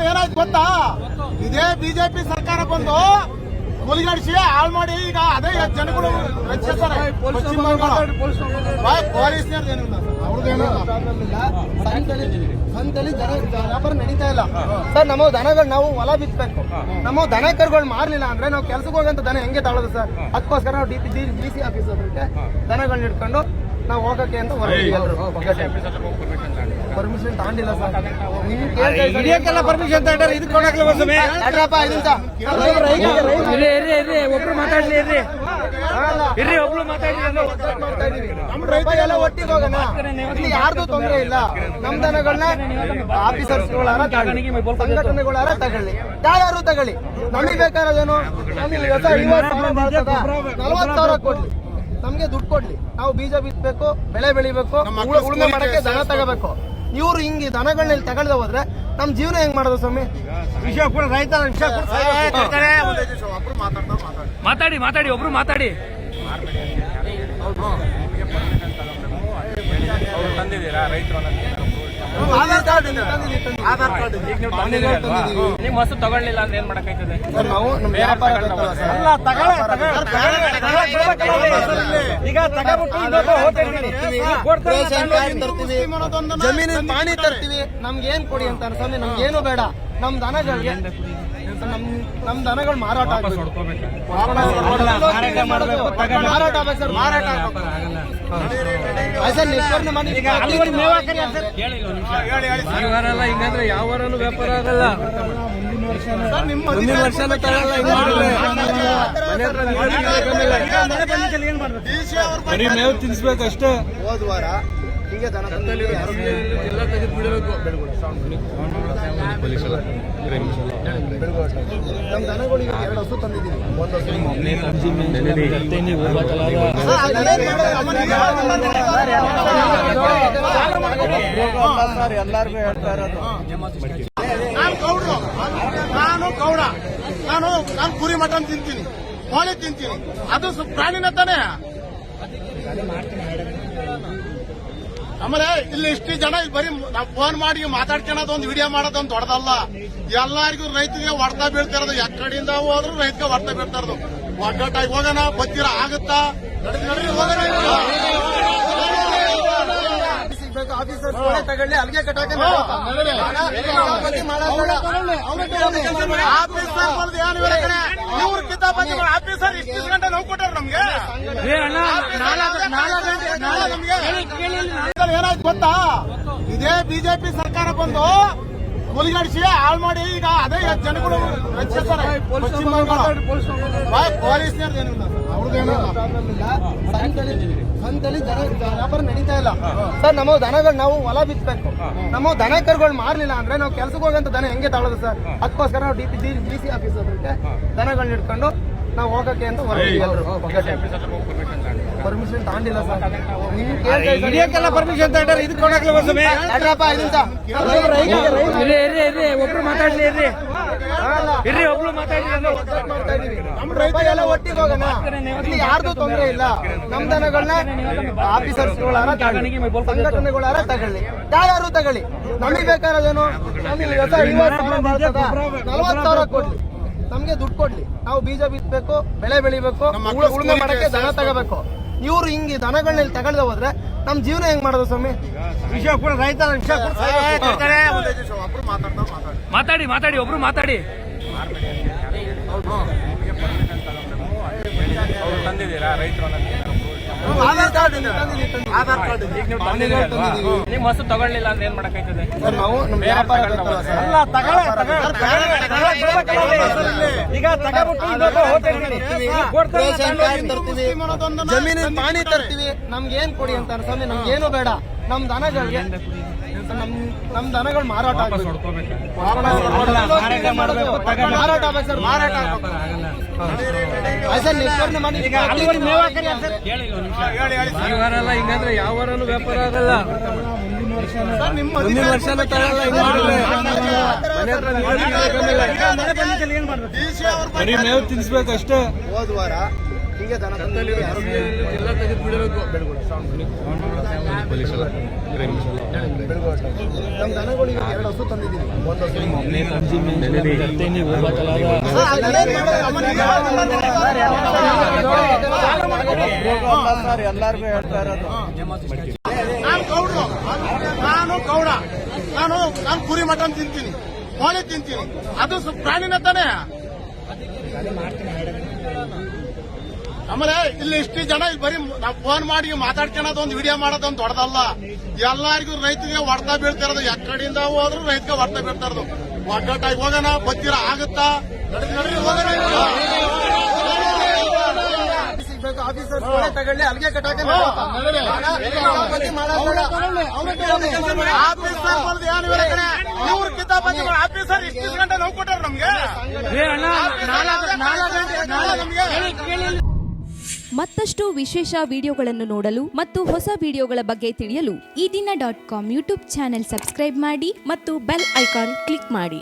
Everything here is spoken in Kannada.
ಏನಾಯ್ತು ಗೊತ್ತಾ? ಇದೇ ಬಿಜೆಪಿ ಸರ್ಕಾರ ಬಂದು ಮುಲಿಗಡಿಸಿ ಹಾಳು ಮಾಡಿ ಈಗ ಅದೇ ಜನಗಳು ರಚಿಸ್ತಾರೆ. ಸಂತಲ್ಲಿ ವ್ಯಾಪಾರ ನಡೀತಾ ಇಲ್ಲ ಸರ್. ನಮ್ಮ ದನಗಳು ನಾವು ಹೊಲ ಬಿತ್ತಬೇಕು. ನಮ್ಮ ದನ ಕರುಗಳು ಮಾರ್ಲಿಲ್ಲ ಅಂದ್ರೆ ನಾವು ಕೆಲ್ಸಕ್ಕೆ ಹೋಗಂತ ದನ ಹೆಂಗೆ ತಾಳೋದು ಸರ್? ಅದಕ್ಕೋಸ್ಕರ ನಾವು ಡಿಸಿ ಆಫೀಸ್ ಹತ್ರಕ್ಕೆ ದನಗಳನ್ನ ಇಟ್ಕೊಂಡು ನಾವು ಹೋಗಕ್ಕೆ ಅಂತ ಪರ್ಮಿಷನ್ ತಗೊಂಡಿಲ್ಲ ಸರ್. ಹಿಡಿಯಕ್ಕೆಲ್ಲ ಪರ್ಮಿಷನ್ ತಗೊಂಡ್ರೆ ಇದಕ್ಕೆ ಕೊಡಕ್ಲಪ್ಪ ಒಬ್ರು ಮಾತಾಡ್ಲಿ ಇರ್ರಿ ಒಬ್ರು ಮಾತಾಡ್ಲಿ. ನಮ್ಮ ರೈತರೆಲ್ಲ ಒಟ್ಟಿಗೆ ಹೋಗೋಣ, ಇಲ್ಲಿ ಯಾರ್ದು ತೊಂದರೆ ಇಲ್ಲ. ನಮ್ ದನಗಳನ್ನ ಆಫೀಸರ್ಸ್ಗಳಾರ ಸಂಘಟನೆಗಳಾರ ತಗೊಳ್ಳಿ, ಯಾರು ತಗೊಳ್ಳಿ. ನಮಗೆ ಬೇಕಾದದೇನು? ನಮಗೆ 40,000 ಕೊಡ್ಲಿ, ನಮ್ಗೆ ದುಡ್ಡು ಕೊಡ್ಲಿ. ನಾವು ಬೀಜ ಬಿತ್ತಬೇಕು, ಬೆಳೆ ಬೆಳಿಬೇಕು, ಉಳುಮೆ ಮಾಡಕ್ಕೆ ದನ ತಗೋಬೇಕು. ಇವ್ರು ಹಿಂಗೆ ದನಗಳನ್ನ ತಗೊಳ್ದೆ ಹೋದ್ರೆ ನಮ್ ಜೀವನ ಹೆಂಗ್ ಮಾಡೋದು ಸ್ವಾಮಿ? ವಿಷಯ ಕೂಡ ರೈತ ಮಾತಾಡಿ ಒಬ್ರು ಮಾತಾಡಿ. ತಂದಿದ್ದೀರಾ ರೈತರು? ಆಧಾರ್ ಕಾರ್ಡ್ ನಿಮ್ ಹಸು ತಗೊಳ್ಳಿಲ್ಲ ಅಂದ್ರೆ ಏನ್ ಮಾಡಕ್ಕಾಯ್ತದೆ? ನಾವು ನಮ್ಮ ವ್ಯಾಪಾರ ಜಮೀನಿನ ಪಾಣಿ ತರ್ತೀವಿ. ನಮ್ಗೆ ಏನ್ ಕೊಡಿ ಅಂತ ಸ್ವಾಮಿ, ನಮ್ಗೆ ಏನು ಬೇಡ. ನಮ್ ದನಗಳಿಗೆ ನಮ್ ದನಗಳು ಮಾರಾಟ ಆಗ್ಬೇಕು ಸರ್. ಮಾರಾಟ ಹಿಂಗಂದ್ರೆ ಯಾವ ವಾರನೂ ವ್ಯಾಪಾರ ಆಗಲ್ಲ. ಮುಂದಿನ ವರ್ಷ ಮೇವು ತಿನ್ಸ್ಬೇಕಷ್ಟೇ. ಹೋದ ವಾರ ಹೀಗೆ ದನ ಎಲ್ಲ ತೆಗೆದು ಬಿಡಬೇಕು. ನಮ್ ದನಗಳಿಗೆ 2 ಹಸು ತಂದಿದ್ದೀವಿ. ಎಲ್ಲಾರ್ಗು ಹೇಳ್ತಾ ಇರೋದು ನಾನು ಗೌಡ, ನಾನು ಕುರಿ ಮಟನ್ ತಿಂತೀನಿ, ಕೋಳಿ ತಿಂತೀನಿ. ಅದು ಪ್ರಾಣಿನ ತಾನೇ. ಆಮೇಲೆ ಇಲ್ಲಿ ಇಷ್ಟು ಜನ ಇಲ್ಲಿ ಬರೀ ನಾವು ಫೋನ್ ಮಾಡಿ ಮಾತಾಡ್ಕೊಳ್ಳೋದು, ಒಂದು ವಿಡಿಯೋ ಮಾಡೋದೊಂದು ದೊಡ್ಡದಲ್ಲ. ಎಲ್ಲರಿಗೂ ರೈತರಿಗೆ ಹೊಡ್ತಾ ಬೀಳ್ತಾ ಇರೋದು. ಎಕ್ಕಡಿಯಿಂದ ಹೋದ್ರು ರೈತಗೆ ಹೊಡ್ತಾ ಬೀಳ್ತಾ ಇರೋದು. ಒಗ್ಗಟ್ಟಾಗಿ ಹೋಗೋಣ, ಬತ್ತೀರ ಆಗುತ್ತಾ? ಆಫೀಸರ್ ತಗೊಳ್ಳಿ, ಅಲ್ಲಿಗೆ ಕಟ್ಟಾಕ ಆಫೀಸರ್ ಇಷ್ಟು ಗಂಟೆ ನೋವು ಕೊಟ್ಟಾರ ನಮ್ಗೆ. ಏನಾಯ್ತು ಗೊತ್ತಾ? ಇದೇ ಬಿಜೆಪಿ ಸರ್ಕಾರ ಬಂದು ಮುಲಿಗಡಿಸಿ ಹಾಳು ಮಾಡಿ ಈಗ ಅದೇ ಜನಗಳು ರಚಿಸ್ತಾರೆ. ಪಶ್ಚಿಮ ಬಂಗಾಳ ಪೊಲೀಸ್ನವ್ರದ್ದು ಏನಿಲ್ಲ, ಸಂತಲ್ಲಿ ವ್ಯಾಪಾರ ನಡೀತಾ ಇಲ್ಲ ಸರ್. ನಮ್ಮ ದನಗಳು ನಾವು ಹೊಲ ಬಿತ್ತಬೇಕು. ನಮ್ಮ ದನ ಕರುಗಳು ಮಾರ್ಲಿಲ್ಲ ಅಂದ್ರೆ ನಾವು ಕೆಲ್ಸಕ್ಕೆ ಹೋಗಂತ ದನ ಹೆಂಗೆ ತಾಳೋದು ಸರ್? ಅದಕ್ಕೋಸ್ಕರ ನಾವು ಡಿಸಿ ಆಫೀಸ್ ಹತ್ರಕ್ಕೆ ದನಗಳನ್ನ ಇಟ್ಕೊಂಡು ನಾವು ಹೋಗಕ್ಕೆ ಅಂತ ಪರ್ಮಿಷನ್ ತಗೊಂಡಿಲ್ಲ ಸರ್. ಹಿಡಿಯಕ್ಕೆಲ್ಲ ಪರ್ಮಿಷನ್ ತಗೊಂಡ್ರೆ ಇದಕ್ಕೆ ಕೊಡಕ್ಲಪ್ಪ ಒಬ್ರು ಮಾತಾಡ್ಲಿ ಇರ್ರಿ ಒಬ್ರು ಮಾತಾಡ್ಲಿ. ನಮ್ಮ ರೈತರೆಲ್ಲ ಒಟ್ಟಿಗೆ ಹೋಗೋಣ, ಇಲ್ಲಿ ಯಾರ್ದು ತೊಂದರೆ ಇಲ್ಲ. ನಮ್ ದನಗಳನ್ನ ಆಫೀಸರ್ಸ್ಗಳಾರ ಸಂಘಟನೆಗಳಾರ ತಗೊಳ್ಳಿ, ಯಾರು ತಗೊಳ್ಳಿ. ನಮಗೆ ಬೇಕಾದದೇನು? ನಮಗೆ 40,000 ಕೊಡ್ಲಿ, ನಮ್ಗೆ ದುಡ್ಡು ಕೊಡ್ಲಿ. ನಾವು ಬೀಜ ಬಿತ್ತಬೇಕು, ಬೆಳೆ ಬೆಳಿಬೇಕು, ಉಳುಮೆ ಮಾಡಕ್ಕೆ ದನ ತಗೋಬೇಕು. ಇವ್ರು ಹಿಂಗೆ ದನಗಳನ್ನ ತಗೊಳ್ದೆ ಹೋದ್ರೆ ನಮ್ ಜೀವನ ಹೆಂಗ್ ಮಾಡೋದು ಸ್ವಾಮಿ? ವಿಷಯ ಕೂಡ ರೈತ ಮಾತಾಡಿ ಒಬ್ರು ಮಾತಾಡಿ. ತಂದಿದ್ದೀರಾ ರೈತರು? ಆಧಾರ್ ಕಾರ್ಡ್ ನಿಮ್ ಹಸು ತಗೊಳ್ಳಿಲ್ಲ ಅಂದ್ರೆ ಏನ್ ಮಾಡಕ್ಕಾಯ್ತದೆ? ನಾವು ನಮ್ಮ ವ್ಯಾಪಾರ ಜಮೀನಿನ ಪಾಣಿ ತರ್ತೀವಿ. ನಮ್ಗೆ ಏನ್ ಕೊಡಿ ಅಂತ ಸ್ವಾಮಿ, ನಮ್ಗೆ ಏನು ಬೇಡ. ನಮ್ ದನಗಳಿಗೆ ನಮ್ ದನಗಳು ಮಾರಾಟ ಆಗ್ಬೇಕು ಸರ್. ಮಾರಾಟ ಹಿಂಗಂದ್ರೆ ಯಾವ ವಾರನೂ ವ್ಯಾಪಾರ ಆಗಲ್ಲ. ಮುಂದಿನ ವರ್ಷ ಮೇವು ತಿನ್ಸ್ಬೇಕಷ್ಟೇ. ಹೋದ ವಾರ ಹಿಂಗೆ ದನ ತಂದು ನಮ್ಮ ದನಗಳಿಗೆ 2 ಹಸು ತಂದಿದ್ದೀವಿ. ಒಂದು ಹಸು ಎಲ್ಲರಿಗೂ ಹೇಳ್ತಾ ಇರೋದು ನಾನು ಗೌಡ, ನಾನು ಕುರಿ ಮಟನ್ ತಿಂತೀನಿ, ಕೋಳಿ ತಿಂತೀನಿ, ಅದು ಪ್ರಾಣಿನ ತಾನೇ. ಆಮೇಲೆ ಇಲ್ಲಿ ಇಷ್ಟು ಜನ ಇಲ್ಲಿ ಬರೀ ನಾವು ಫೋನ್ ಮಾಡಿ ಮಾತಾಡ್ಕೊಳ್ಳೋದು ಒಂದು ವಿಡಿಯೋ ಮಾಡೋದೊಂದು ದೊಡ್ಡದಲ್ಲ. ಎಲ್ಲರಿಗೂ ರೈತರಿಗೆ ಹೊಡ್ತಾ ಬೀಳ್ತಿರೋದು, ಎಕ್ಕಡಿಂದ ಹೋದ್ರು ರೈತರಿಗೆ ಹೊಡ್ತಾ ಬೀಳ್ತಾ ಇರೋದು. ಒಗ್ಗಟ್ಟಾಗಿ ಹೋಗೋಣ, ಬತ್ತೀರ ಆಗುತ್ತಾ? ನಡ್ರಿ ಹೋಗೋಣ. ಆಫೀಸರ್ ತಗೊಳ್ಳಿ, ಅಲ್ಲಿಗೆ ಕಟ್ಟಾಕ ಆಫೀಸರ್ ಇಷ್ಟು ಗಂಟೆ ನಾವು ಕೊಟ್ಟಾರ ನಮ್ಗೆ. ಮತ್ತಷ್ಟು ವಿಶೇಷ ವಿಡಿಯೋಗಳನ್ನು ನೋಡಲು ಮತ್ತು ಹೊಸ ವಿಡಿಯೋಗಳ ಬಗ್ಗೆ ತಿಳಿಯಲು ಈ ದಿನ .com ಯೂಟ್ಯೂಬ್ ಚಾನೆಲ್ ಸಬ್ಸ್ಕ್ರೈಬ್ ಮಾಡಿ ಮತ್ತು ಬೆಲ್ ಐಕಾನ್ ಕ್ಲಿಕ್ ಮಾಡಿ.